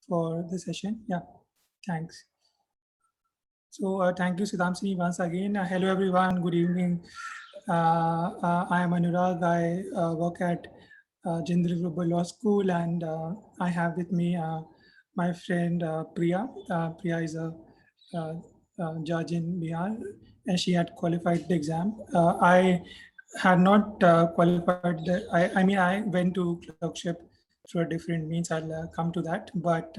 for the session. Yeah, thanks. So thank you, Sudhamsini, once again. Hello, everyone. Good evening. I am Anurag. I work at Jindal Global Law School, and I have with me my friend Priya. Priya is a uh, judge in Bihar, and she had qualified the exam. I had not qualified. I mean, I went to clerkship through a different means. I'll come to that, but.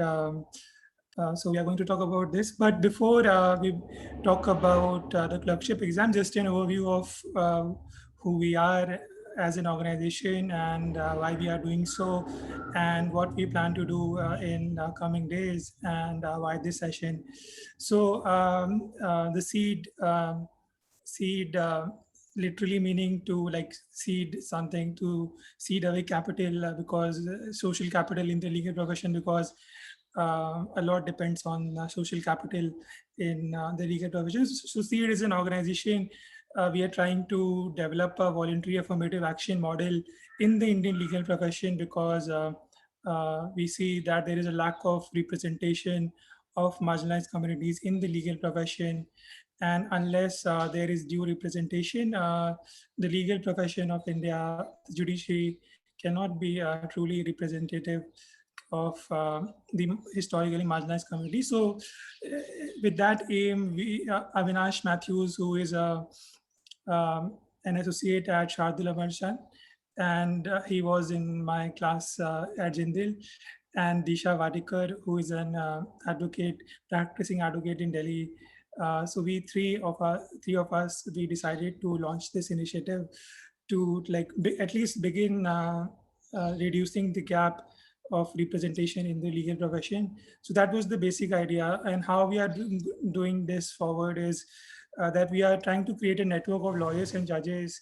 So we are going to talk about this. But before we talk about the clerkship exam, just an overview of who we are as an organization and why we are doing so, and what we plan to do in coming days, and why this session. So the seed literally meaning to like seed something, to seed away capital, because social capital in the legal profession, because a lot depends on social capital in the legal profession. So seed is an organization. We are trying to develop a voluntary affirmative action model in the Indian legal profession, because we see that there is a lack of representation of marginalized communities in the legal profession. And unless there is due representation, the legal profession of India, the judiciary, cannot be truly representative of the historically marginalized community. So, with that aim, Avinash Matthews, who is an associate at Shardul Amarchan, and he was in my class at Jindal, and Disha Vadikar, who is an advocate, practicing advocate in Delhi. So we three of us, we decided to launch this initiative to like at least begin reducing the gap of representation in the legal profession. So that was the basic idea, and how we are doing this forward is that we are trying to create a network of lawyers and judges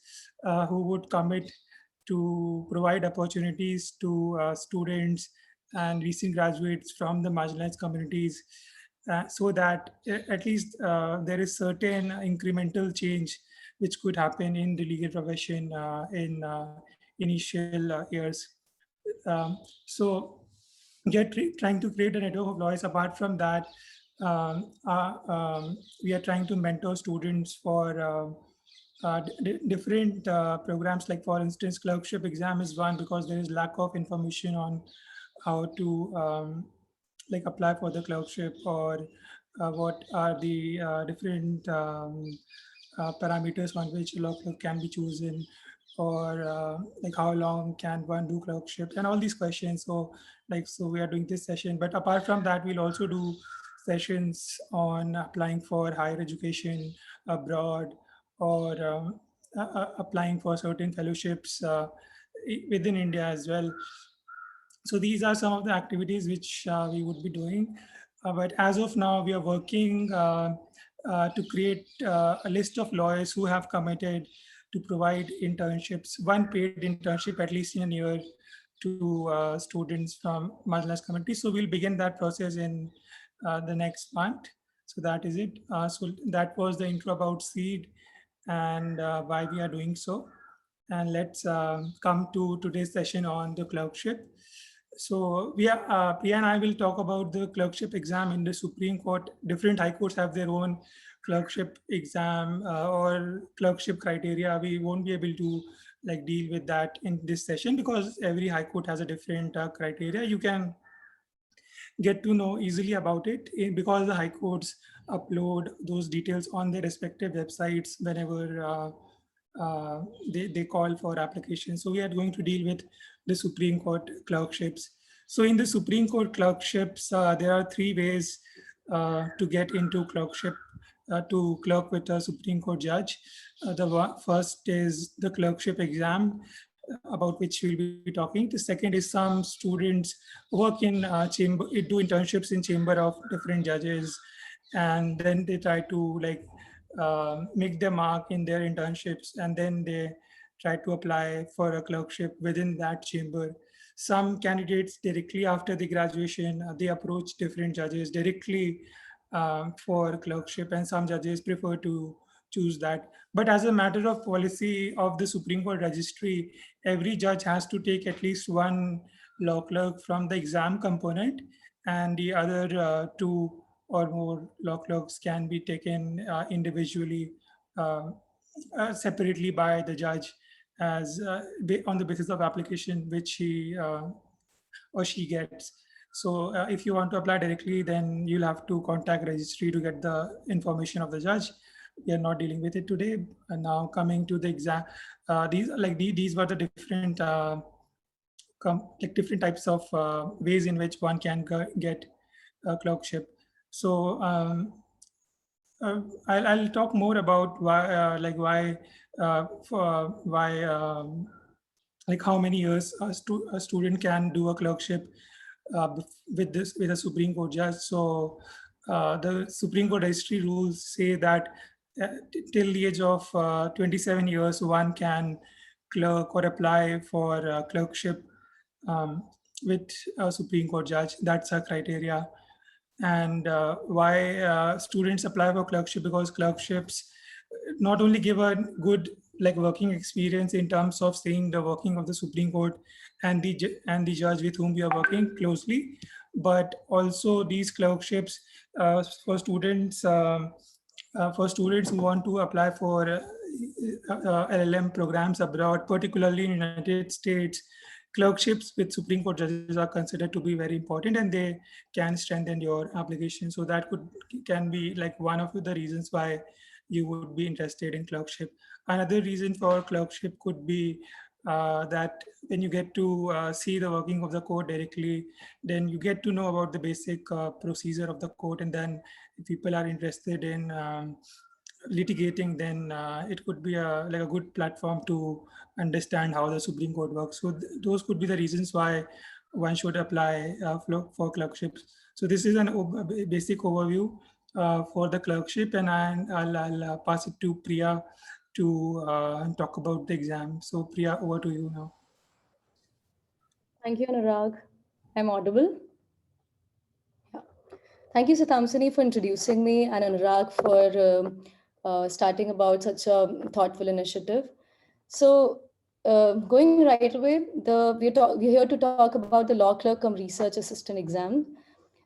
who would commit to provide opportunities to students and recent graduates from the marginalized communities, so that at least there is certain incremental change which could happen in the legal profession in initial years. So trying to create a network of lawyers. Apart from that, we are trying to mentor students for different programs. Like for instance, clerkship exam is one, because there is lack of information on how to like apply for the clerkship, or what are the different parameters on which law clerk can be chosen, or like how long can one do clerkship, and all these questions. So like, so we are doing this session, but apart from that, we'll also do sessions on applying for higher education abroad, or applying for certain fellowships within India as well. So these are some of the activities which we would be doing. But as of now, we are working to create a list of lawyers who have committed to provide internships, one paid internship at least in a year, to students from marginalized communities. So we'll begin that process in the next month. So that is it. So that was the intro about Seed and why we are doing so. And let's come to today's session on the clerkship. So Priya and I will talk about the clerkship exam in the Supreme Court. Different high courts have their own clerkship exam or clerkship criteria. We won't be able to like deal with that in this session, because every high court has a different criteria. You can get to know easily about it because the high courts upload those details on their respective websites whenever they call for applications. So we are going to deal with the Supreme Court clerkships. So in the Supreme Court clerkships, there are three ways to get into clerkship, to clerk with a Supreme Court judge. First is the clerkship exam, about which we'll be talking. The second is some students work in chamber, do internships in chamber of different judges, and then they try to like make their mark in their internships, and then they try to apply for a clerkship within that chamber. Some candidates directly after the graduation, they approach different judges directly for clerkship, and some judges prefer to choose that. But as a matter of policy of the Supreme Court registry, every judge has to take at least one law clerk from the exam component, and the other two or more law clerks can be taken individually, uh, separately by the judge as on the basis of application which he or she gets. So if you want to apply directly, then you'll have to contact registry to get the information of the judge. We are not dealing with it today. And now coming to the exam, these were the different like different types of ways in which one can get a clerkship. So I'll talk more about why, like how many years a student can do a clerkship with a Supreme Court judge. So the Supreme Court registry rules say that till the age of 27 years, one can clerk or apply for clerkship um, with a Supreme Court judge. That's a criteria. And why students apply for clerkship? Because clerkships not only give a good like working experience in terms of seeing the working of the Supreme Court and the judge with whom we are working closely, but also these clerkships for students who want to apply for LLM programs abroad, particularly in the United States. Clerkships with Supreme Court judges are considered to be very important, and they can strengthen your application. So that can be like one of the reasons why you would be interested in clerkship. Another reason for clerkship could be that when you get to see the working of the court directly, then you get to know about the basic procedure of the court. And then if people are interested in litigating, then it could be like a good platform to understand how the Supreme Court works. So those could be the reasons why one should apply for clerkships. So this is a basic overview for the clerkship, and I'll pass it to Priya to talk about the exam. So Priya, over to you now. Thank you, Anurag. I'm audible? Yeah. Thank you, Satamsini, for introducing me, and Anurag for starting about such a thoughtful initiative. So, going right away, we're here to talk about the law clerk cum research assistant exam.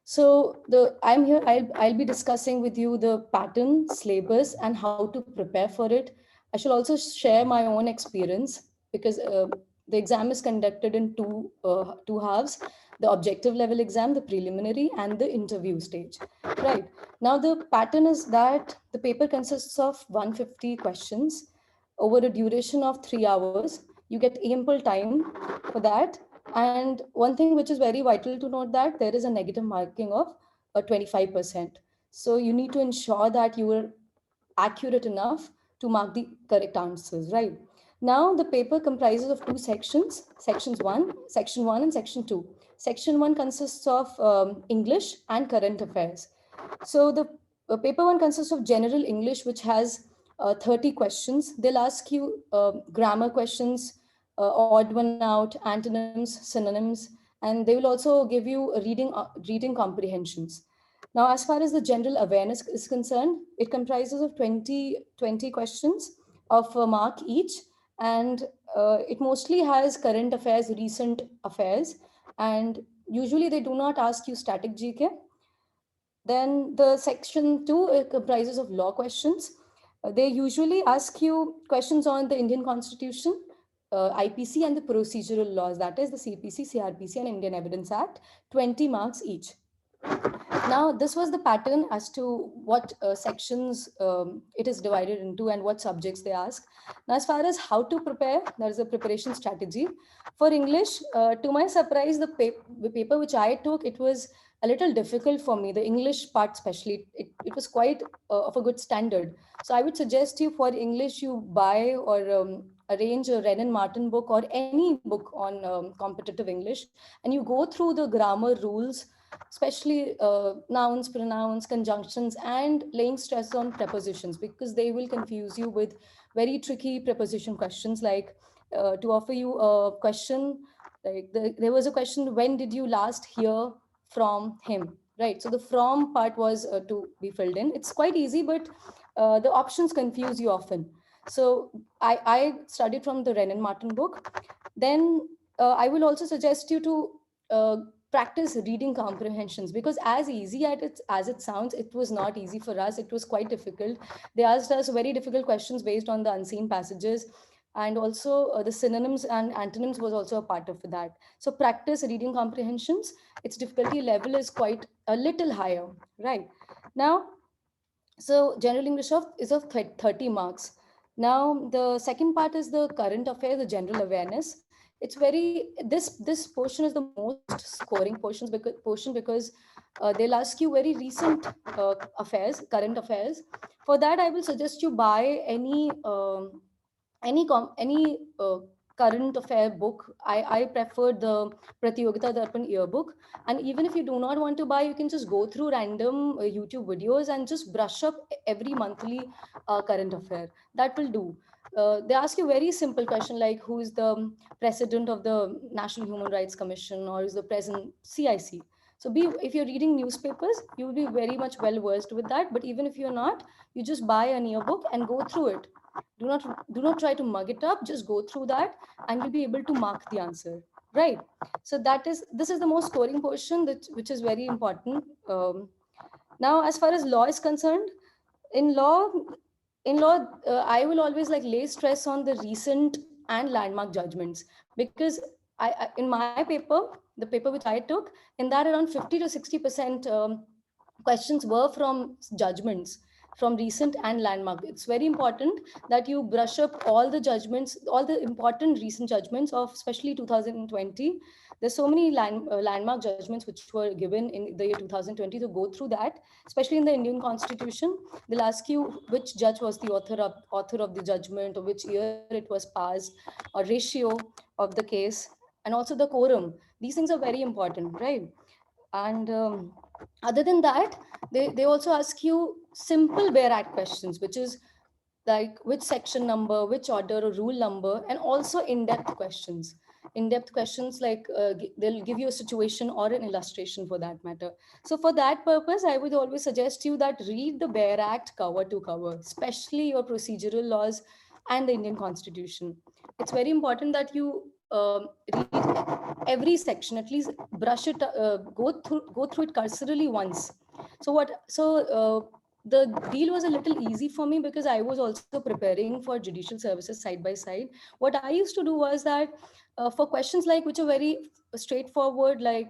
So I'm here. I'll be discussing with you the pattern, syllabus, and how to prepare for it. I shall also share my own experience because the exam is conducted in two halves: the objective level exam, the preliminary, and the interview stage. Right now, the pattern is that the paper consists of 150 questions over a duration of 3 hours. You get ample time for that. And one thing which is very vital to note that there is a negative marking of 25%. So you need to ensure that you are accurate enough to mark the correct answers, right? Now the paper comprises of two sections, section 1 and section 2. Section 1 consists of English and current affairs. So the paper 1 consists of general English, which has 30 questions. They'll ask you grammar questions, odd one out, antonyms, synonyms, and they will also give you reading comprehensions. Now, as far as the general awareness is concerned, it comprises of 20 questions of a mark each, and it mostly has current affairs, recent affairs, and usually they do not ask you static GK. Then the section 2 comprises of law questions. They usually ask you questions on the Indian Constitution, IPC, and the procedural laws, that is the CPC, CRPC, and Indian Evidence Act, 20 marks each. Now, this was the pattern as to what sections it is divided into and what subjects they ask. Now, as far as how to prepare, there is a preparation strategy. For English, to my surprise, the paper which I took, it was a little difficult for me. The English part, especially, it was quite of a good standard. So I would suggest you for English, you buy or arrange a Renan Martin book or any book on competitive English, and you go through the grammar rules, especially nouns, pronouns, conjunctions, and laying stress on prepositions, because they will confuse you with very tricky preposition questions. Like to offer you a question, like there was a question, when did you last hear from him? Right. So the from part was to be filled in. It's quite easy, but the options confuse you often. So I studied from the Renan Martin book. Then I will also suggest you to practice reading comprehensions, because as easy as it sounds, it was not easy for us. It was quite difficult. They asked us very difficult questions based on the unseen passages, and also the synonyms and antonyms was also a part of that. So practice reading comprehensions. Its difficulty level is quite a little higher, right? Now, so general English is of 30 marks. Now the second part is the current affair, the general awareness. It's very, this portion is the most scoring portion because they'll ask you very recent affairs, current affairs. For that, I will suggest you buy any current affair book. I prefer the Pratiyogita Darpan yearbook. And even if you do not want to buy, you can just go through random YouTube videos and just brush up every monthly current affair. That will do. They ask you very simple question like who is the president of the National Human Rights Commission, or is the present CIC. So if you're reading newspapers, you will be very much well versed with that. But even if you're not, you just buy an yearbook and go through it. Do not try to mug it up. Just go through that, and you'll be able to mark the answer, right? So this is the most scoring portion, which is very important. Now, as far as law is concerned, in law I will always like lay stress on the recent and landmark judgments, because in my paper, the paper which I took, in that around 50 to 60% questions were from judgments, from recent and landmark. It's very important that you brush up all the judgments, all the important recent judgments of especially 2020. There's so many landmark judgments which were given in the year 2020, to go through that, especially in the Indian Constitution. They'll ask you which judge was the author of the judgment, or which year it was passed, or ratio of the case, and also the quorum. These things are very important, right? And other than that, they also ask you simple bare act questions, which is like which section number, which order or rule number, and also in-depth questions. In-depth questions like they'll give you a situation or an illustration for that matter. So for that purpose, I would always suggest you that read the bare act cover to cover, especially your procedural laws and the Indian Constitution. It's very important that you read every section, at least brush it, go through it cursorily once. So the deal was a little easy for me, because I was also preparing for judicial services side by side. What I used to do was that for questions like which are very straightforward, like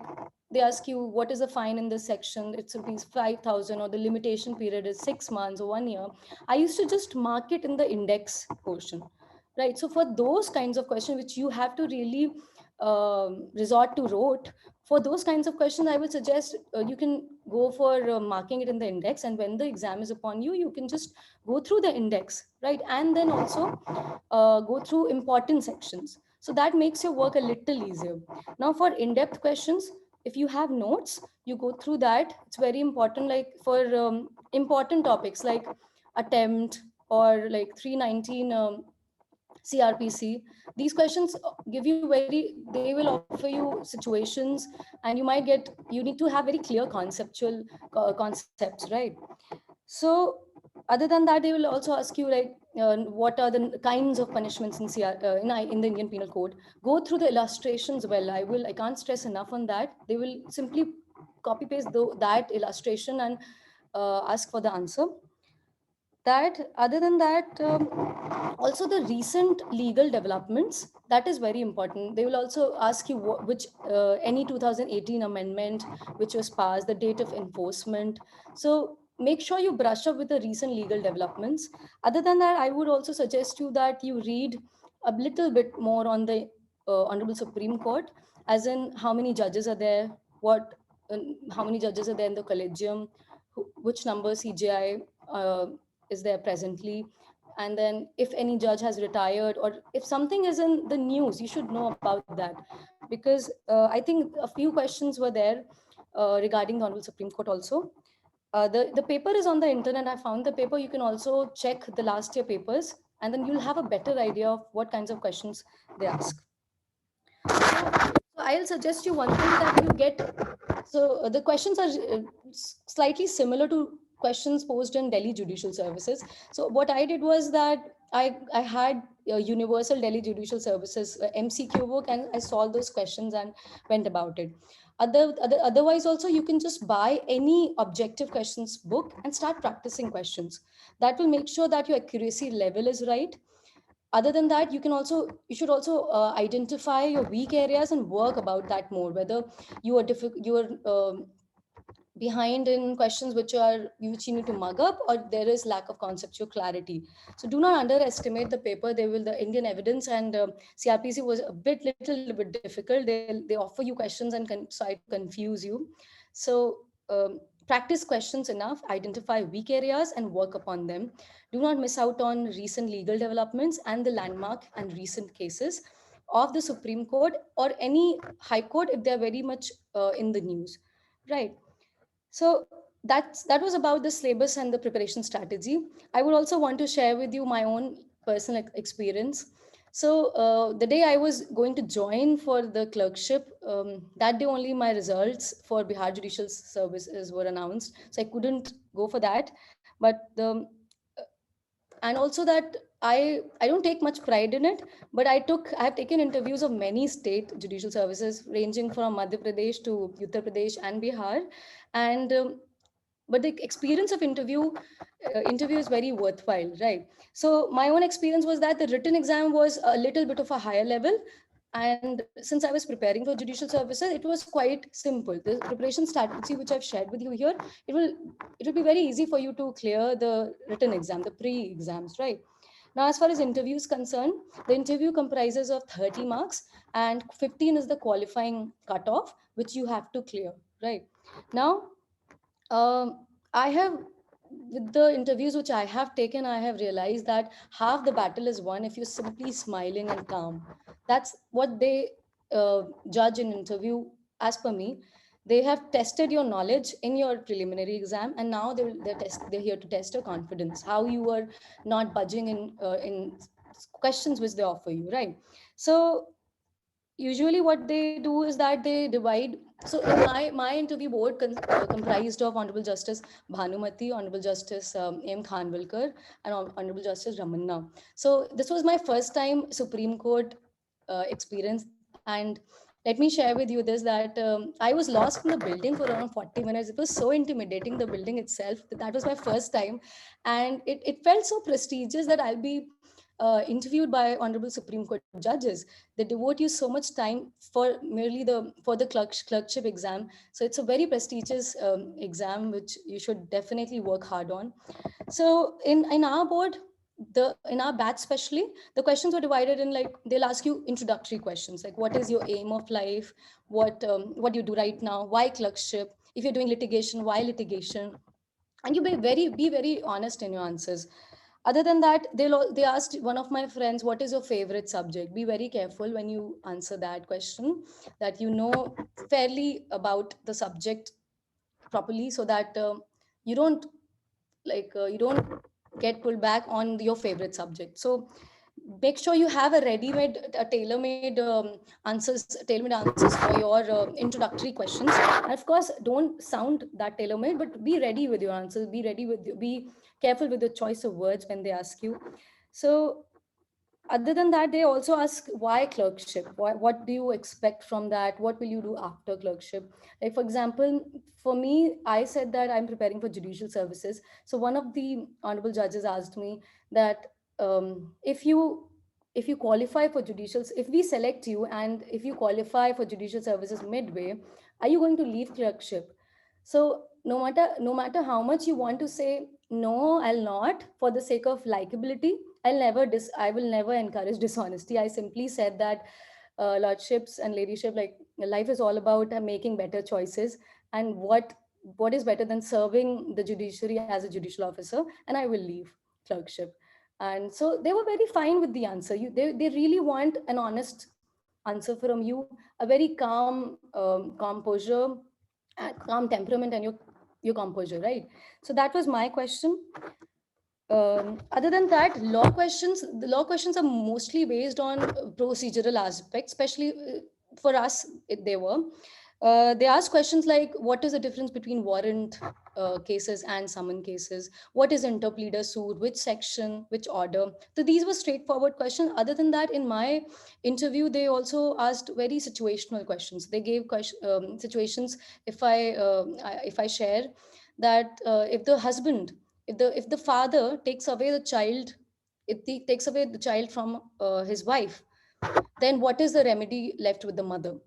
they ask you what is the fine in this section, it's rupees 5,000, or the limitation period is 6 months or 1 year, I used to just mark it in the index portion, right? So for those kinds of questions which you have to really resort to rote, for those kinds of questions, I would suggest you can go for marking it in the index, and when the exam is upon you, you can just go through the index, right? And then also go through important sections. So that makes your work a little easier. Now, for in-depth questions, if you have notes, you go through that. It's very important, like for important topics like attempt, or like 319 CRPC. These questions give you they will offer you situations, and you need to have very clear conceptual concepts, right? So other than that, they will also ask you like what are the kinds of punishments in in the Indian Penal Code. Go through the illustrations well. I can't stress enough on that. They will simply copy paste that illustration and ask for the answer. That other than that, also the recent legal developments, that is very important. They will also ask you which any 2018 amendment which was passed, the date of enforcement. So make sure you brush up with the recent legal developments. Other than that, I would also suggest you that you read a little bit more on the Honorable Supreme Court, as in how many judges are there, how many judges are there in the collegium, which number CJI is there presently, and then if any judge has retired, or if something is in the news, you should know about that, because I think a few questions were there regarding the Honorable Supreme Court also. The paper is on the internet. I found the paper. You can also check the last year papers, and then you'll have a better idea of what kinds of questions they ask. So I'll suggest you one thing that you get. So the questions are slightly similar to questions posed in Delhi Judicial Services. So what I did was that I had Universal Delhi Judicial Services MCQ book, and I solved those questions and went about it. Otherwise, also you can just buy any objective questions book and start practicing questions. That will make sure that your accuracy level is right. Other than that, you should also identify your weak areas and work about that more. Whether you are behind in questions which you need to mug up, or there is lack of conceptual clarity. So do not underestimate the paper. The Indian evidence and CRPC was a little bit difficult. They offer you questions and try to confuse you. So practice questions enough, identify weak areas and work upon them. Do not miss out on recent legal developments and the landmark and recent cases of the Supreme Court or any High Court if they are very much in the news, right? So that was about the syllabus and the preparation strategy. I would also want to share with you my own personal experience. So the day I was going to join for the clerkship, that day only my results for Bihar Judicial Services were announced. So I couldn't go for that. But the and also that I don't take much pride in it, but I have taken interviews of many state judicial services ranging from Madhya Pradesh to Uttar Pradesh and Bihar, and but the experience of interview is very worthwhile, right? So my own experience was that the written exam was a little bit of a higher level, and since I was preparing for judicial services, it was quite simple. The preparation strategy which I've shared with you here, it will be very easy for you to clear the written exam, the pre-exams, right? Now, as far as interview is concerned, the interview comprises of 30 marks and 15 is the qualifying cutoff, which you have to clear, right? Now, I have, with the interviews which I have taken, I have realized that half the battle is won if you're simply smiling and calm. That's what they judge in interview, as per me. They have tested your knowledge in your preliminary exam, and now they're here to test your confidence, how you are not budging in questions which they offer you, right? So usually what they do is that they divide. So in my interview board comprised of Honorable Justice Bhanumati, Honorable Justice M Khanvilkar, and Honorable Justice Ramanna. So this was my first time Supreme Court experience, and let me share with you this, that I was lost in the building for around 40 minutes. It was so intimidating, the building itself. That was my first time, and it felt so prestigious that I'll be interviewed by Honorable Supreme Court judges. They devote you so much time for the clerkship exam. So it's a very prestigious exam which you should definitely work hard on. So in our board, in our batch especially, the questions were divided in, like, they'll ask you introductory questions like what is your aim of life, what do you do right now, why clerkship, if you're doing litigation, why litigation, and you be very honest in your answers. Other than that, they asked one of my friends, what is your favorite subject. Be very careful when you answer that question, that you know fairly about the subject properly, so that you don't you don't get pulled back on your favorite subject. So make sure you have a ready-made tailor-made answers for your introductory questions. And of course, don't sound that tailor-made, but be ready with your answers. Be careful with the choice of words when they ask you. So other than that, they also ask why clerkship. What do you expect from that? What will you do after clerkship? Like, for example, for me, I said that I'm preparing for judicial services. So one of the honorable judges asked me that if you qualify for judicial, if we select you and if you qualify for judicial services midway, are you going to leave clerkship? So no matter how much you want to say no, I'll not, for the sake of likability, I will never encourage dishonesty. I simply said that lordships and ladyship, like, life is all about making better choices, and what is better than serving the judiciary as a judicial officer, and I will leave clerkship. And so they were very fine with the answer. They really want an honest answer from you, a very composure, calm temperament, and your composure, right? So that was my question. Other than that, the law questions are mostly based on procedural aspects, especially for us, they were. They ask questions like, what is the difference between warrant cases and summon cases? What is interpleader suit? Which section? Which order? So these were straightforward questions. Other than that, in my interview, they also asked very situational questions. They gave situations. If I share that, if the husband, if the father takes away the child, if he takes away the child from his wife, then what is the remedy left with the mother,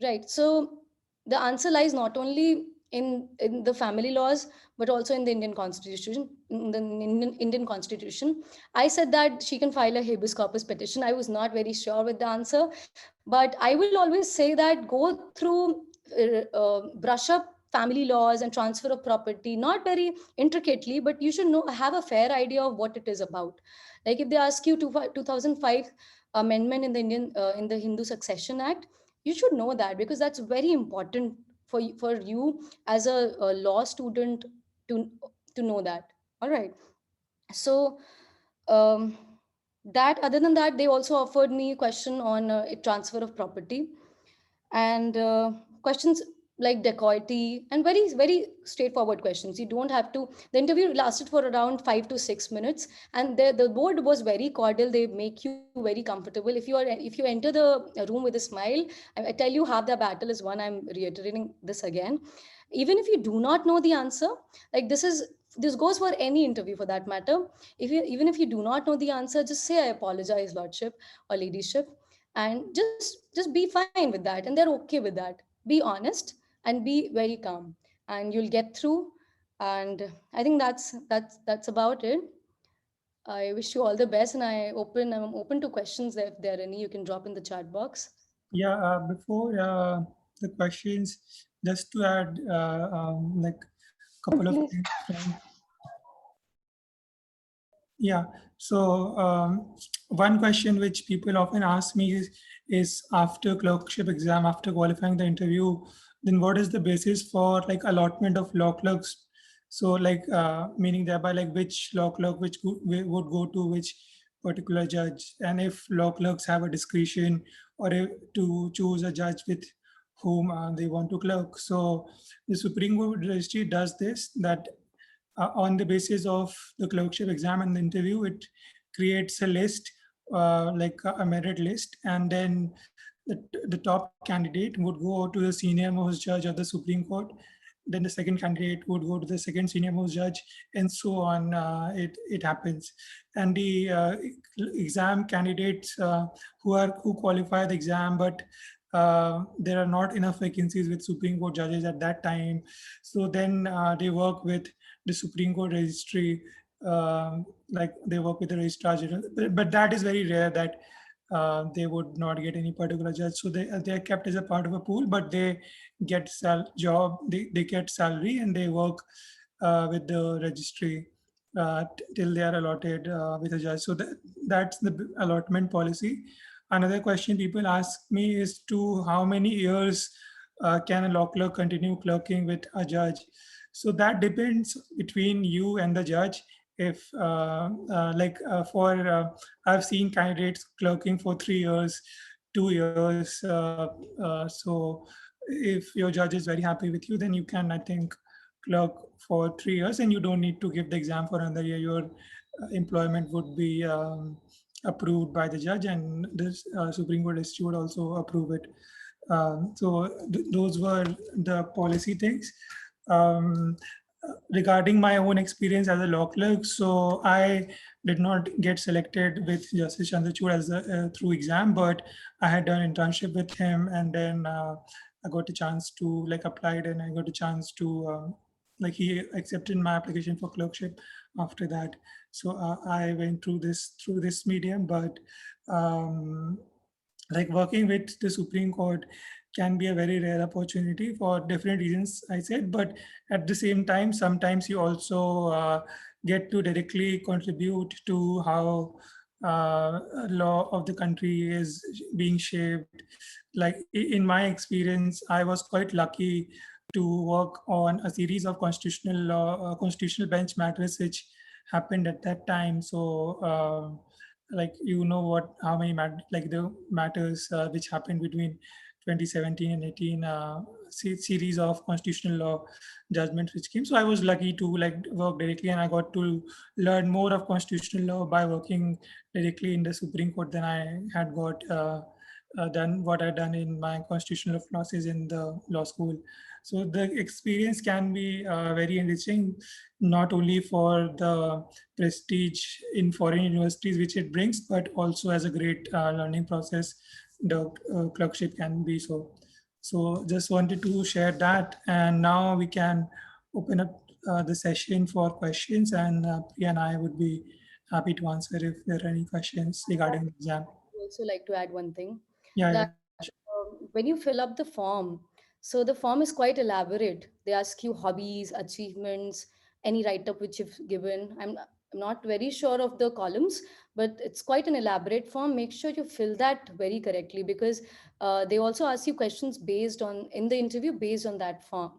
right? So the answer lies not only in the family laws, but also in the Indian constitution. In the Indian constitution, I said that she can file a habeas corpus petition. I was not very sure with the answer, but I will always say that go through, brush up family laws and transfer of property, not very intricately, but you should know, have a fair idea of what it is about. Like if they ask you 2005 amendment in the in the Hindu Succession Act, you should know that, because that's very important for you as a law student to to know that. All right. So um, that, other than that, they also offered me a question on transfer of property, and questions like dacoity, and very straightforward questions. You don't have to. The interview lasted for around 5 to 6 minutes, and the board was very cordial. They make you very comfortable. If you enter the room with a smile, I tell you, half the battle is won. I'm reiterating this again. Even if you do not know the answer, like this goes for any interview for that matter. Even if you do not know the answer, just say, I apologize, lordship or ladyship, and just be fine with that, and they're okay with that. Be honest and be very calm, and you'll get through. And I think that's about it. I wish you all the best, and I'm open to questions. If there are any, you can drop in the chat box. Yeah, before the questions, just to add like couple of Please. things from, yeah. So one question which people often ask me is after clerkship exam, after qualifying the interview, then what is the basis for like allotment of law clerks? So like meaning thereby like which law clerk would go to which particular judge, and if law clerks have a discretion or to choose a judge with whom they want to clerk. So the Supreme Court Registry does this, that on the basis of the clerkship exam and the interview, it creates a list, like a merit list, and then the top candidate would go to the senior most judge of the Supreme Court. Then the second candidate would go to the second senior most judge, and so on. It happens, and the exam candidates who qualify the exam, but there are not enough vacancies with Supreme Court judges at that time. So then they work with the Supreme Court registry, like they work with the registrar general, but that is very rare that they would not get any particular judge. So they are kept as a part of a pool, but they get they get salary, and they work with the registry till they are allotted with a judge. So that's the allotment policy. Another question people ask me is to how many years can a law clerk continue clerking with a judge? So that depends between you and the judge. If I've seen candidates clerking for 3 years, 2 years. So if your judge is very happy with you, then you can, I think, clerk for 3 years, and you don't need to give the exam for another year. Your employment would be approved by the judge, and this Supreme Court Institute would also approve it. So those were the policy things. Um, Regarding my own experience as a law clerk, so I did not get selected with Justice Chandrachud as through exam, but I had done internship with him, and then I got a chance to like applied, and I got a chance to like he accepted my application for clerkship after that. So I went through this medium, but um, like working with the Supreme Court can be a very rare opportunity for different reasons, I said. But at the same time, sometimes you also get to directly contribute to how law of the country is being shaped. Like in my experience, I was quite lucky to work on a series of constitutional law, constitutional bench matters which happened at that time. So like what how many like the matters which happened between 2017 and 18 series of constitutional law judgments which came. So I was lucky to like work directly, and I got to learn more of constitutional law by working directly in the Supreme Court than I had got done what I'd done in my constitutional law classes in the law school. So the experience can be very enriching, not only for the prestige in foreign universities which it brings, but also as a great learning process. The clerkship can be so. So just wanted to share that, and now we can open up the session for questions, and Priya and I would be happy to answer if there are any questions regarding the exam. I also like to add one thing Yeah, that yeah, when you fill up the form, so the form is quite elaborate. They ask you hobbies, achievements, any write up which you've given. I'm not very sure of the columns, but it's quite an elaborate form. Make sure you fill that very correctly, because they also ask you questions based on in the interview based on that form.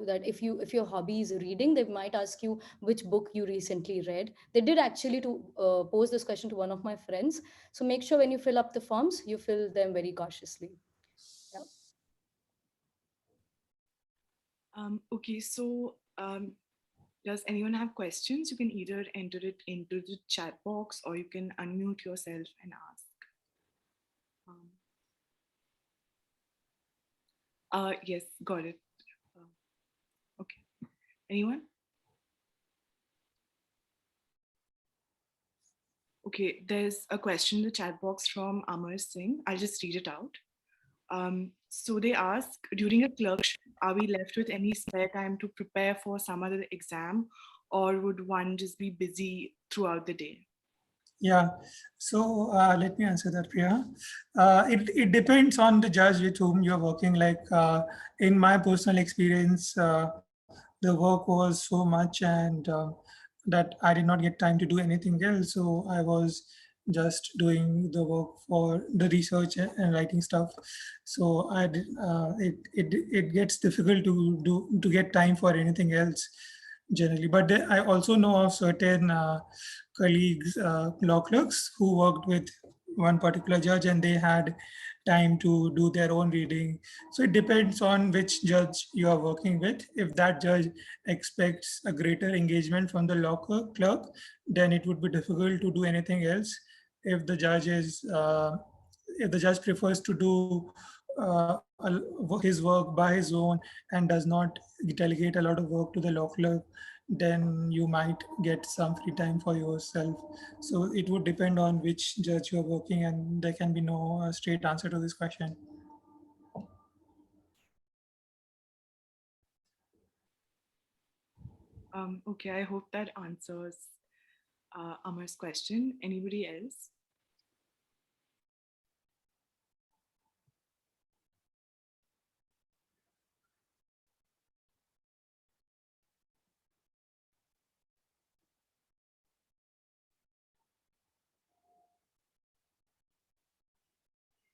That if your hobby is reading, they might ask you which book you recently read. They did actually to pose this question to one of my friends. So make sure when you fill up the forms, you fill them very cautiously. Yeah. Okay, so does anyone have questions? You can either enter it into the chat box or you can unmute yourself and ask. Um, yes, got it. Okay, anyone? Okay, there's a question in the chat box from Amar Singh. I'll just read it out. So they ask, during a clerkship, are we left with any spare time to prepare for some other exam, or would one just be busy throughout the day? yeah. So let me answer that, Priya. It depends on the judge with whom you're working. Like in my personal experience, the work was so much, and that I did not get time to do anything else. So I was just doing the work for the research and writing stuff. So it gets difficult to get time for anything else generally. But I also know of certain colleagues, law clerks, who worked with one particular judge, and they had time to do their own reading. So it depends on which judge you are working with. If that judge expects a greater engagement from the clerk, then it would be difficult to do anything else. If the judge is, if the judge prefers to do his work by his own and does not delegate a lot of work to the law clerk, then you might get some free time for yourself. So it would depend on which judge you're working, and there can be no straight answer to this question. Okay, I hope that answers Amar's question. Anybody else?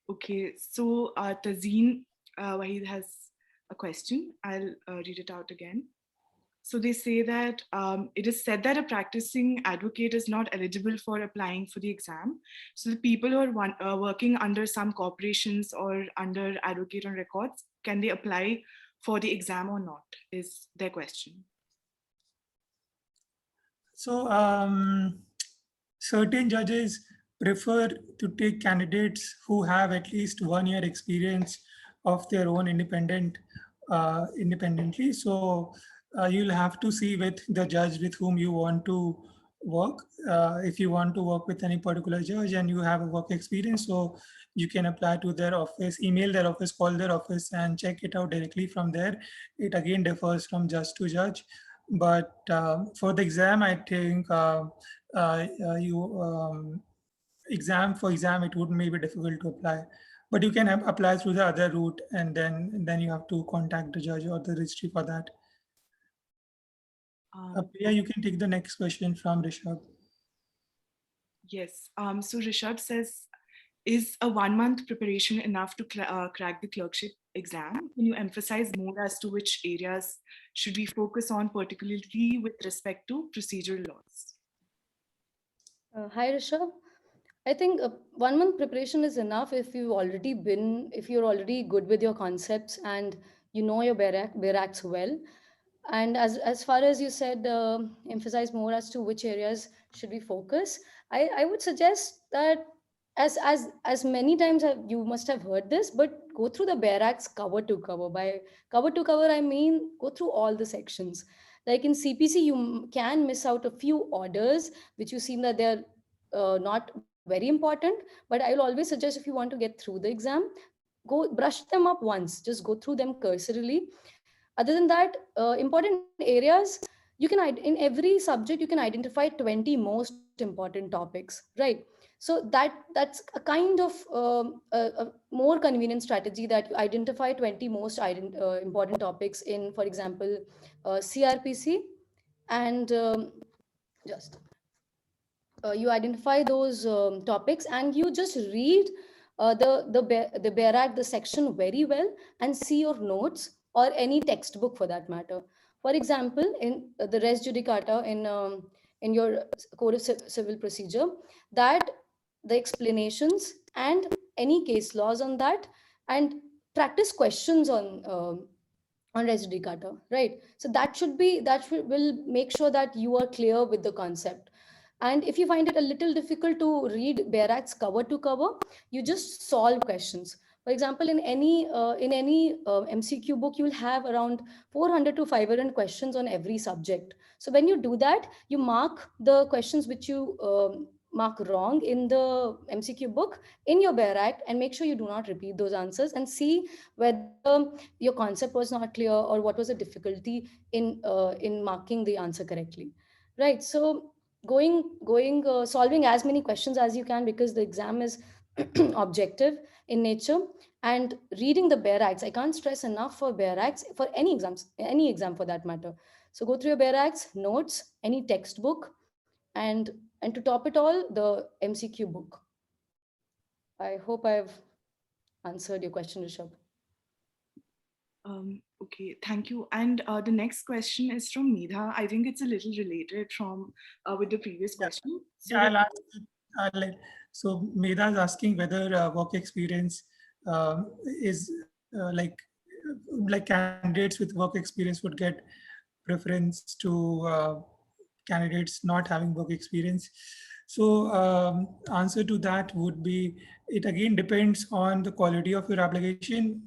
Okay, so Tazeen Wahid has a question. I'll read it out again. So they say that it is said that a practicing advocate is not eligible for applying for the exam. So the people who are working under some corporations or under advocate on records, can they apply for the exam or not? Is their question. So certain judges prefer to take candidates who have at least 1 year experience of their own independently. So you'll have to see with the judge with whom you want to work. If you want to work with any particular judge and you have a work experience, so you can apply to their office, email their office, call their office, and check it out directly from there. It again differs from judge to judge. But for the exam, I think you exam for exam, it would maybe difficult to apply. But you can apply through the other route, and then you have to contact the judge or the registry for that. Priya, you can take the next question from Rishabh. Yes. So Rishabh says, is a 1 month preparation enough to crack the clerkship exam? Can you emphasize more as to which areas should we focus on, particularly with respect to procedural laws? Hi, Rishabh. I think 1 month preparation is enough if you're already good with your concepts and you know your barracks well. And as far as you said, emphasize more as to which areas should we focus. I would suggest that as many times you must have heard this, but go through the barracks cover to cover. By cover to cover, I mean go through all the sections. Like in CPC, you can miss out a few orders which you seem that they're not very important. But I will always suggest, if you want to get through the exam, go brush them up once, just go through them cursorily. Other than that, important areas, you can in every subject you can identify 20 most important topics, right? So that's a kind of a more convenient strategy, that you identify 20 most important topics in, for example, CRPC. And just you identify those topics, and you just read the Barak, the section very well, and see your notes or any textbook for that matter. For example, in the res judicata in your code of civil procedure, that the explanations and any case laws on that, and practice questions on res judicata, right? So will make sure that you are clear with the concept. And if you find it a little difficult to read barracks cover to cover, you just solve questions. For example, in any MCQ book, you will have around 400 to 500 questions on every subject. So when you do that, you mark the questions which you mark wrong in the MCQ book in your barrack, and make sure you do not repeat those answers, and see whether your concept was not clear, or what was the difficulty in marking the answer correctly, right? So solving as many questions as you can, because the exam is objective in nature. And reading the barracks, I can't stress enough for barracks, for any exam for that matter. So go through your barracks notes, any textbook, and to top it all, the MCQ book. I hope I've answered your question, Rishabh. Okay, thank you. And the next question is from Medha. I think it's a little related from with the previous Yeah, question. So yeah, the I'll ask. So Medha is asking whether work experience is like candidates with work experience would get preference to candidates not having work experience. So answer to that would be, it again depends on the quality of your application.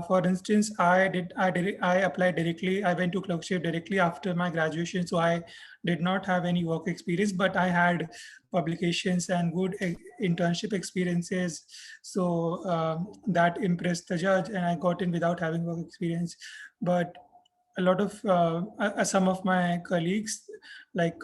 For instance, I applied directly. I went to clerkship directly after my graduation, so I did not have any work experience, but I had publications and good internship experiences. So that impressed the judge, and I got in without having work experience. But a lot of some of my colleagues, like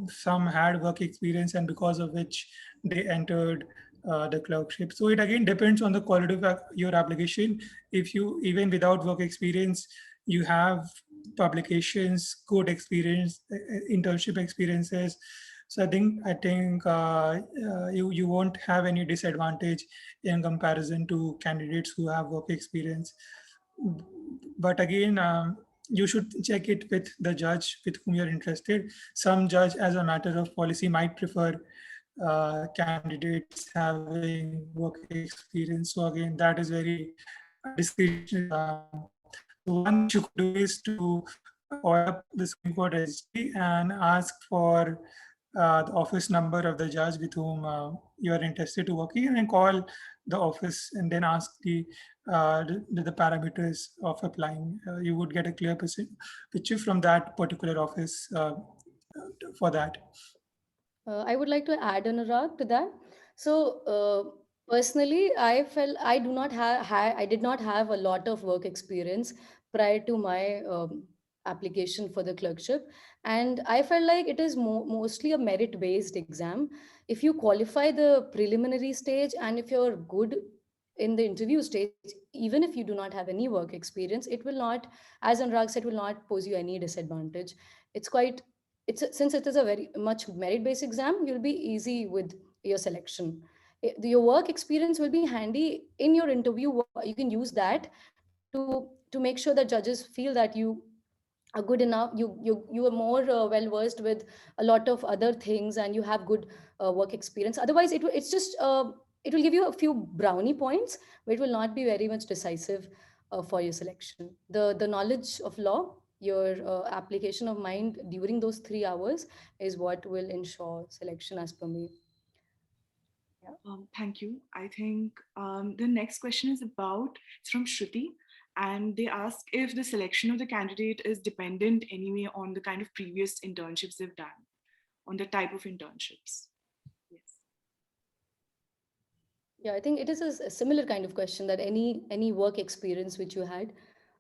some had work experience, and because of which they entered the clerkship. So it again depends on the quality of your application. If you, even without work experience, you have publications, good experience, internship experiences, so I think you won't have any disadvantage in comparison to candidates who have work experience. But again, you should check it with the judge with whom you're interested. Some judge, as a matter of policy, might prefer candidates having work experience. So again, that is very discretionary. So one thing which you could do is to call up the Supreme Court registry and ask for the office number of the judge with whom you are interested to working, and then call the office and then ask the parameters of applying. You would get a clear picture from that particular office for that. I would like to add, Anurag, to that. So, personally, I felt I do not I did not have a lot of work experience prior to my application for the clerkship, and I felt like it is mostly a merit-based exam. If you qualify the preliminary stage, and if you're good in the interview stage, even if you do not have any work experience, it will not, as Anurag said, will not pose you any disadvantage. It's quite since it is a very much merit based exam, you'll be easy with your selection. Your work experience will be handy in your interview. You can use that to make sure that judges feel that are good enough, you are more well versed with a lot of other things, and you have good work experience. Otherwise it's just it will give you a few brownie points, but it will not be very much decisive for your selection. The knowledge of law, your application of mind during those 3 hours is what will ensure selection as per me. Yeah. Thank you. I think the next question is it's from Shruti, and they ask if the selection of the candidate is dependent anyway on the kind of previous internships they've done, on the type of internships. Yes. Yeah, I think it is a similar kind of question, that any work experience which you had.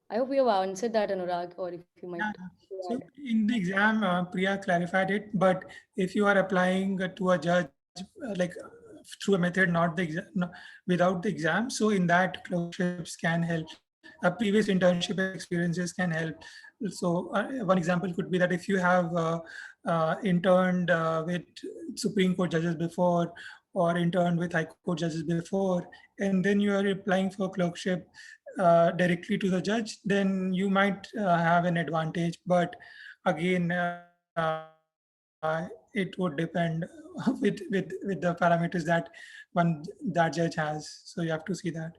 I hope you have answered that, Anurag, or if you might Yeah. to So add. in the exam, Priya clarified it, but if you are applying to a judge through a method not the exam, no, without the exam, so in that clerkships can help. Previous internship experiences can help. So one example could be that if you have interned with Supreme Court judges before, or interned with High Court judges before, and then you are applying for clerkship directly to the judge, then you might have an advantage. But again, it would depend with the parameters that that judge has. So you have to see that.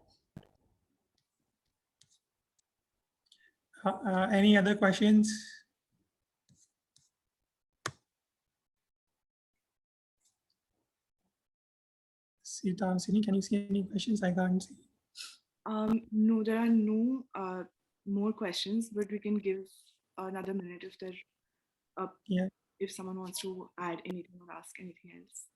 Any other questions? Sita, Sini, can you see any questions? I can't see. No, there are no more questions, but we can give another minute Yeah. if someone wants to add anything or ask anything else.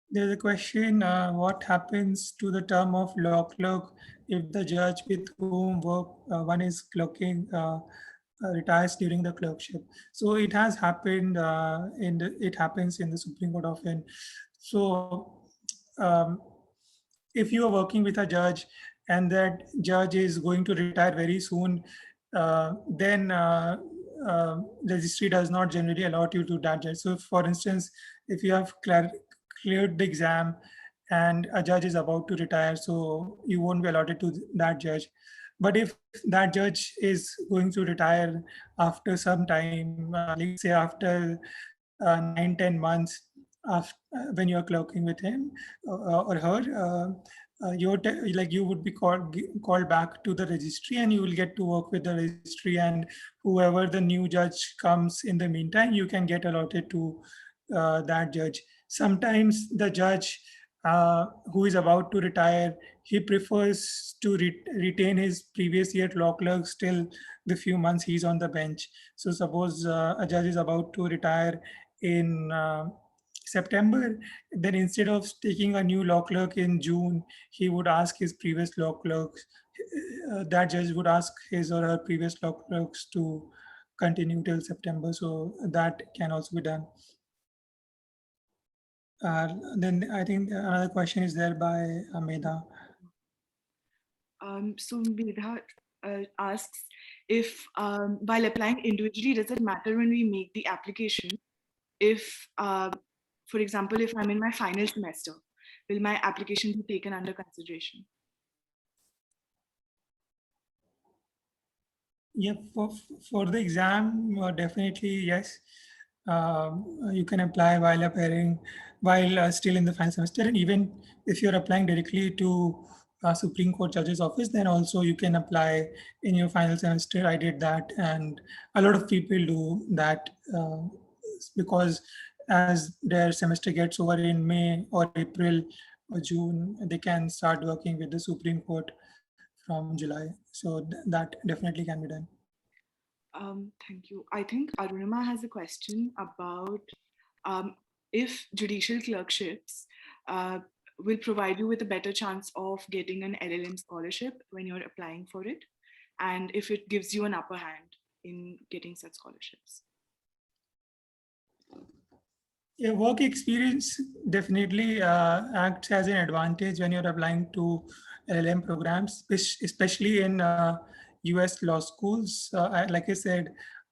There's a question, what happens to the term of law clerk if the judge with whom one is clerking retires during the clerkship? So it has happened it happens in the Supreme Court often. So um, if you are working with a judge and that judge is going to retire very soon, then registry does not generally allot you to that judge. So for instance, if you have cleared the exam and a judge is about to retire, so you won't be allotted to that judge. But if that judge is going to retire after some time, let's say after 9-10 months, after, when you're clerking with him or her, like you would be called back to the registry, and you will get to work with the registry, and whoever the new judge comes in the meantime, you can get allotted to that judge. Sometimes the judge who is about to retire, he prefers to retain his previous year law clerks till the few months he's on the bench. So suppose a judge is about to retire in September, then instead of taking a new law clerk in June, he would ask his previous law clerks, that judge would ask his or her previous law clerks to continue till September. So that can also be done. Then I think another question is there by Medha. So Medha asks if while applying individually, does it matter when we make the application? If, for example, if I'm in my final semester, will my application be taken under consideration? Yeah, for the exam, definitely yes. You can apply while appearing, while still in the final semester, and even if you're applying directly to Supreme Court Judge's office, then also you can apply in your final semester. I did that, and a lot of people do that because as their semester gets over in May or April or June, they can start working with the Supreme Court from July. So that definitely can be done. Thank you. I think Arunima has a question about um, if judicial clerkships will provide you with a better chance of getting an LLM scholarship when you're applying for it, and if it gives you an upper hand in getting such scholarships. Yeah, work experience definitely acts as an advantage when you're applying to LLM programs, especially in US law schools. Like I said,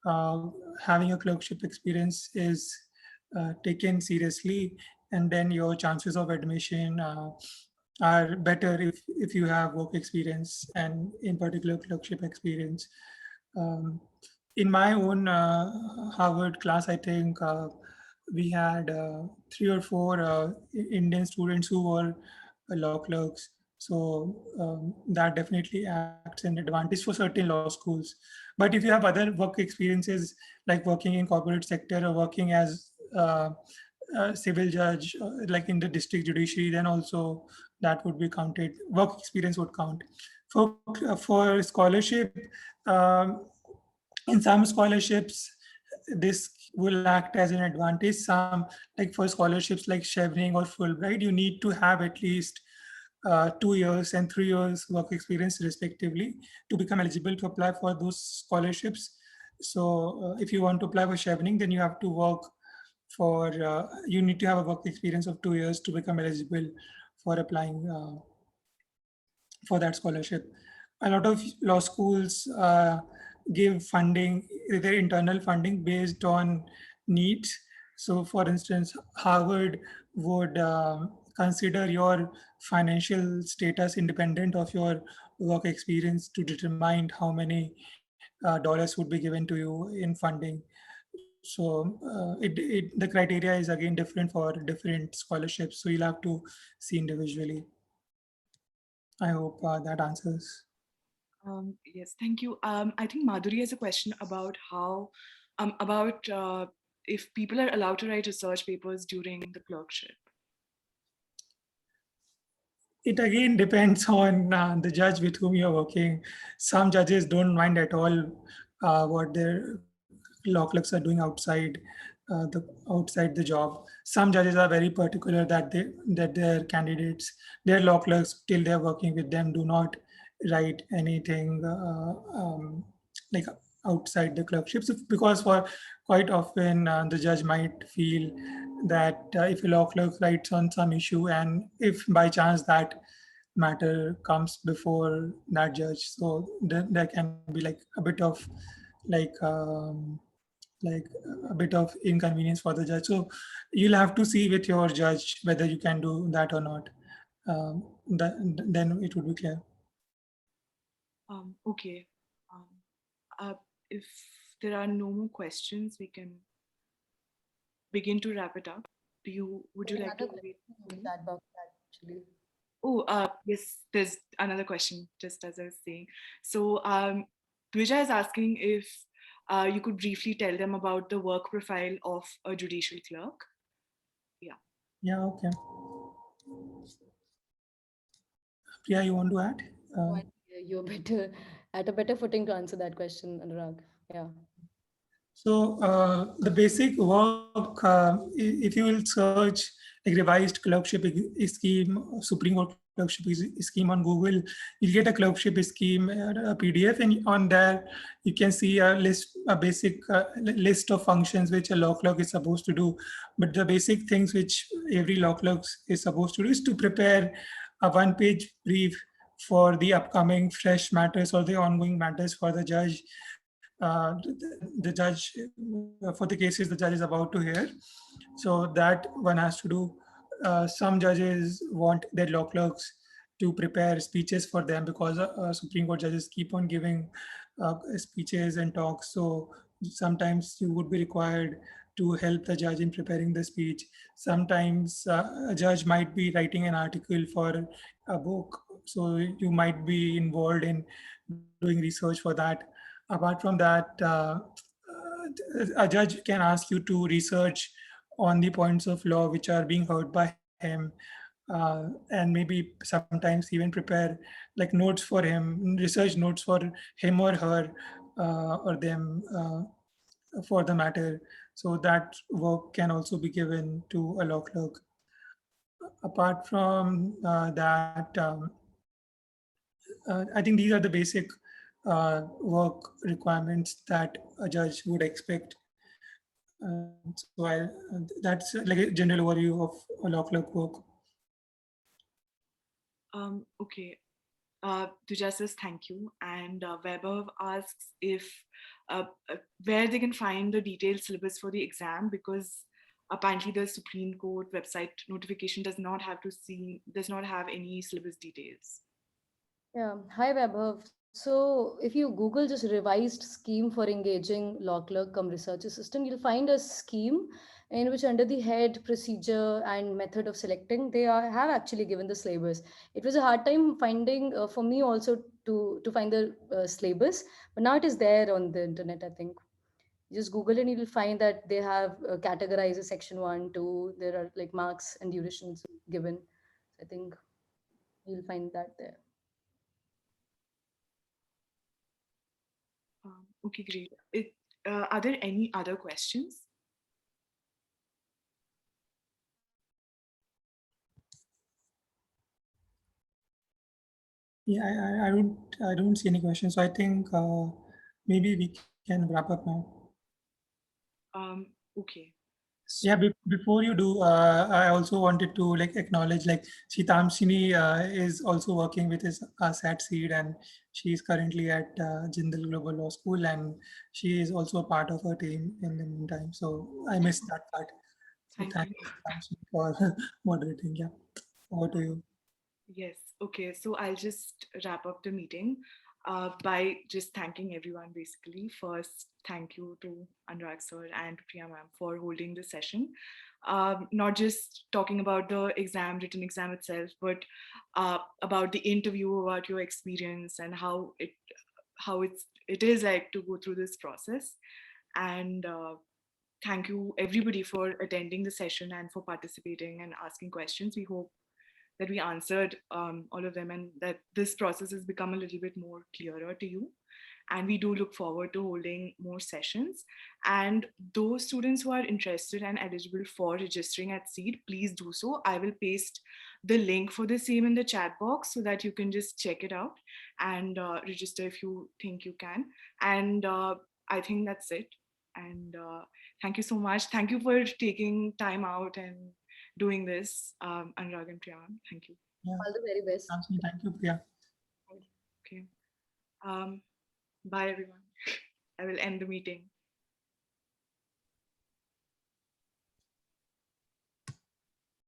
uh, having a clerkship experience is taken seriously, and then your chances of admission are better if you have work experience and, in particular, clerkship experience. Um, in my own Harvard class, I think we had three or four Indian students who were law clerks. So that definitely acts an advantage for certain law schools. But if you have other work experiences, like working in corporate sector or working as a civil judge, like in the district judiciary, then also that would be counted. Work experience would count. For scholarship, um, in some scholarships, this will act as an advantage. Some, like for scholarships like Chevening or Fulbright, you need to have at least 2 years and 3 years work experience respectively to become eligible to apply for those scholarships. So if you want to apply for Chevening, then you have to work for, you need to have a work experience of 2 years to become eligible for applying for that scholarship. A lot of law schools give funding, their internal funding based on needs. So, for instance, Harvard would consider your financial status independent of your work experience to determine how many dollars would be given to you in funding. So the criteria is again different for different scholarships. So you'll have to see individually. I hope that answers. Yes, thank you. I think Madhuri has a question about if people are allowed to write research papers during the clerkship. It again depends on the judge with whom you're working. Some judges don't mind at all what their law clerks are doing outside the job. Some judges are very particular that their candidates, their law clerks, till they're working with them, do not write anything like outside the clerkship. So, because for quite often the judge might feel that if a law clerk writes on some issue, and if by chance that matter comes before that judge, so there can be like a bit of like um, like a bit of inconvenience for the judge. So you'll have to see with your judge whether you can do that or not. Then it would be clear. Okay. Um, if there are no more questions, we can begin to wrap it up. Would you like to Another wait? question in the chat box, actually. Oh, yes, there's another question, just as I was saying. So, Dvija is asking if you could briefly tell them about the work profile of a judicial clerk. Yeah. Yeah, okay. Priya, you want to add? No, I think you're better at a better footing to answer that question, Anurag. Yeah. So the basic work, if you will search like revised clerkship scheme, Supreme Court clerkship scheme on Google, you'll get a clerkship scheme, a PDF, and on there you can see a basic list of functions which a law clerk is supposed to do. But the basic things which every law clerk is supposed to do is to prepare a one-page brief for the upcoming fresh matters or the ongoing matters for the judge, the judge, for the cases the judge is about to hear. So that one has to do. Some judges want their law clerks to prepare speeches for them because Supreme Court judges keep on giving speeches and talks. So sometimes you would be required to help the judge in preparing the speech. Sometimes a judge might be writing an article for a book. So you might be involved in doing research for that. Apart from that, a judge can ask you to research on the points of law which are being heard by him, and maybe sometimes even prepare like notes for him, research notes for him or her, or them, for the matter. So that work can also be given to a law clerk. Apart from that, I think these are the basic work requirements that a judge would expect So that's like a general overview of a law clerk work. Okay. Tuja says thank you, and Vaibhav asks if where they can find the detailed syllabus for the exam, because apparently the Supreme Court website notification does not have any syllabus details. Yeah. Hi, Vaibhav. So, if you Google just revised scheme for engaging law clerk cum research assistant, you'll find a scheme in which, under the head procedure and method of selecting, have actually given the syllabus. It was a hard time finding for me also to find the syllabus, but now it is there on the internet. I think you just Google and you'll find that they have categorized as section 1, 2. There are like marks and durations given. I think you'll find that there. Okay, great. Are there any other questions? Yeah, I don't see any questions. So I think maybe we can wrap up now. Okay. Yeah, before you do, I also wanted to like acknowledge like Shitamshini is also working with his us at Seed, and she is currently at Jindal Global Law School, and she is also a part of her team in the meantime. So I missed that part. So Thank thank you. you, Shitamshini, for moderating. Yeah, over to you. Yes. Okay. So I'll just wrap up the meeting by just thanking everyone basically. First, thank you to Anurag sir and Priya ma'am for holding the session. Not just talking about the written exam itself, but about the interview, about your experience and it is like to go through this process. And thank you everybody for attending the session and for participating and asking questions. We hope that we answered all of them and that this process has become a little bit more clearer to you. And we do look forward to holding more sessions. And those students who are interested and eligible for registering at Seed, please do so. I will paste the link for the same in the chat box so that you can just check it out and register if you think you can. And I think that's it. And thank you so much. Thank you for taking time out and doing this, Anurag and Priya. Thank you. Yeah, All the very best. Shitamshini, thank you, Priya. Okay. Bye, everyone. I will end the meeting.